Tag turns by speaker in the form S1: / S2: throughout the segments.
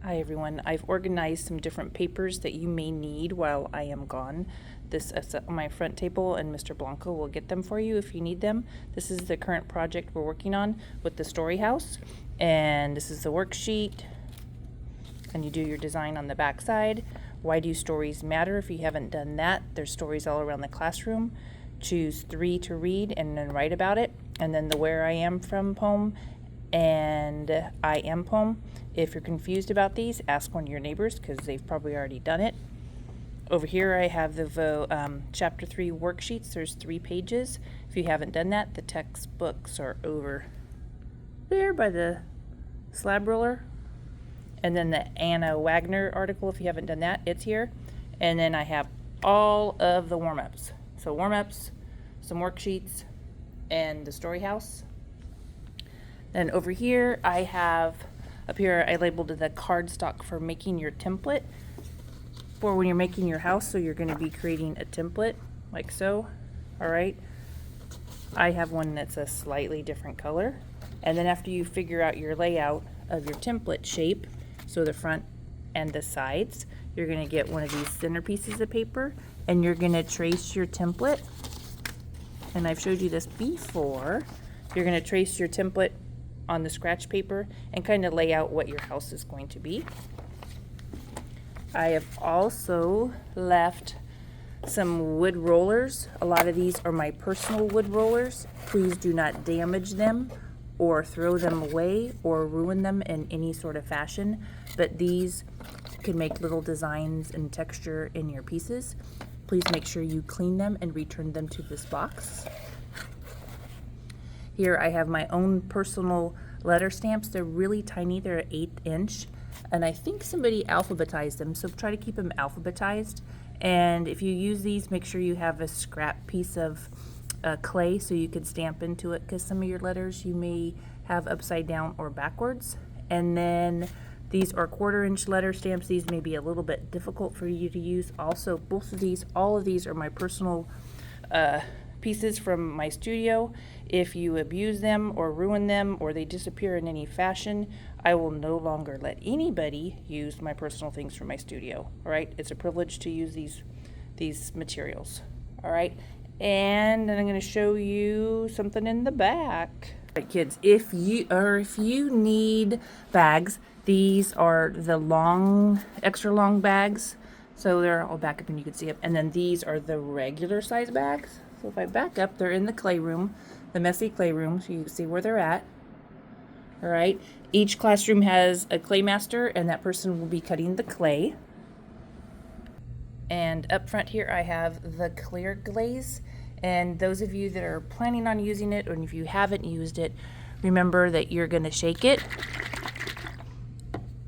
S1: Hi everyone, I've organized some different papers that you may need while I am gone. This is on my front table and Mr. Blanco will get them for you if you need them. This is the current project we're working on with the story house, and this is the worksheet, and you do your design on the back side. Why do stories matter? If you haven't done that, there's stories all around the classroom. Choose 3 to read and then write about it, and then the Where I Am From poem and I Am poem. If you're confused about these, ask one of your neighbors because they've probably already done it. Over here I have the chapter 3 worksheets. There's 3 pages. If you haven't done that, the textbooks are over there by the slab roller. And then the Anna Wagner article, if you haven't done that, it's here. And then I have all of the warm-ups. So warm-ups, some worksheets, and the story house. Then over here I have, up here I labeled it the cardstock for making your template for when you're making your house. So you're going to be creating a template like so. All right. I have one that's a slightly different color. And then after you figure out your layout of your template shape, so the front and the sides, you're going to get one of these center pieces of paper and you're going to trace your template. And I've showed you this before. You're going to trace your template on the scratch paper and kind of lay out what your house is going to be. I have also left some wood rollers. A lot of these are my personal wood rollers. Please do not damage them or throw them away or ruin them in any sort of fashion, but these can make little designs and texture in your pieces. Please make sure you clean them and return them to this box. Here I have my own personal letter stamps. They're really tiny, they're 1/8 inch, and I think somebody alphabetized them, so try to keep them alphabetized. And if you use these, make sure you have a scrap piece of clay so you could stamp into it, because some of your letters you may have upside down or backwards. And then these are 1/4 inch letter stamps. These may be a little bit difficult for you to use. Also, all of these are my personal pieces from my studio. If you abuse them or ruin them or they disappear in any fashion, I will no longer let anybody use my personal things from my studio. All right, it's a privilege to use these materials. All right, and then I'm going to show you something in the back. All right, kids, if you need bags, these are the extra long bags. So they're all back up and you can see them. And then these are the regular size bags. So if I back up, they're in the clay room, the messy clay room, so you can see where they're at. All right. Each classroom has a clay master, and that person will be cutting the clay. And up front here, I have the clear glaze. And those of you that are planning on using it, or if you haven't used it, remember that you're going to shake it.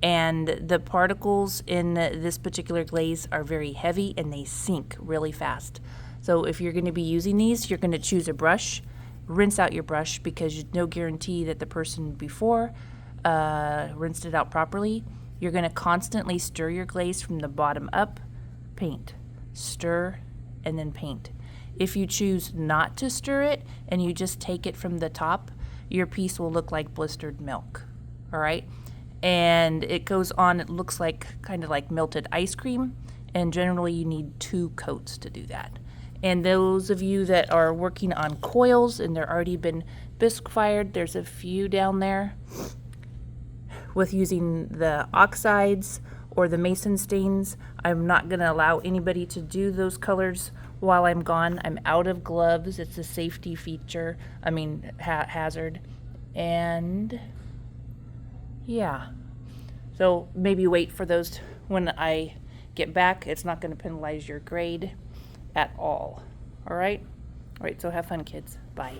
S1: And the particles in this particular glaze are very heavy and they sink really fast. So if you're going to be using these, you're going to choose a brush, rinse out your brush, because there's no guarantee that the person before rinsed it out properly. You're going to constantly stir your glaze from the bottom up, paint, stir, and then paint. If you choose not to stir it and you just take it from the top, your piece will look like blistered milk. All right? And it goes on, it looks like kind of like melted ice cream, and generally you need 2 coats to do that. And those of you that are working on coils and they're already been bisque fired, there's a few down there with using the oxides or the mason stains. I'm not going to allow anybody to do those colors while I'm gone. I'm out of gloves. It's a safety feature, hazard. And yeah, so maybe wait for those when I get back. It's not going to penalize your grade at all. All right, so have fun, kids. Bye.